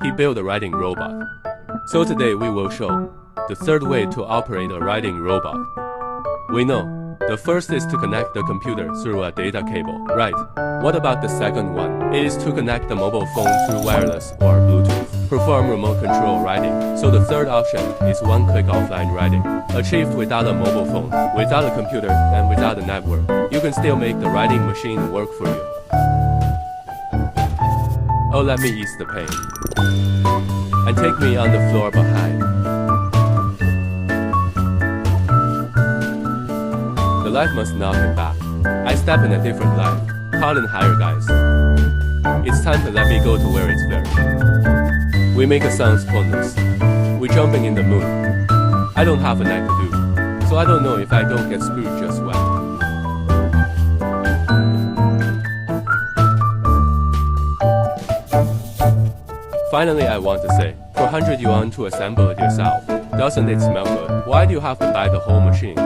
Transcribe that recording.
He built a writing robot. So today we will show the third way to operate a writing robot. We know the first is to connect the computer through a data cable, right? What about the second one? It is to connect the mobile phone through wireless or Bluetooth. Perform remote control writing. So the third option is one-click offline writing, achieved without a mobile phone, without a computer, and without a network. You can still make the writing machine work for you. Oh, let me ease the pain. And take me on the floor behind. The life must knock me back. I step in a different life. Calling higher guys. It's time to let me go to where it's fair. We make a sounds pointless. We jumping in the moon. I don't have a neck to do, so I don't know if I don't get screwed just well. Finally, I want to say, for 100 yuan to assemble it yourself, doesn't it smell good? Why do you have to buy the whole machine?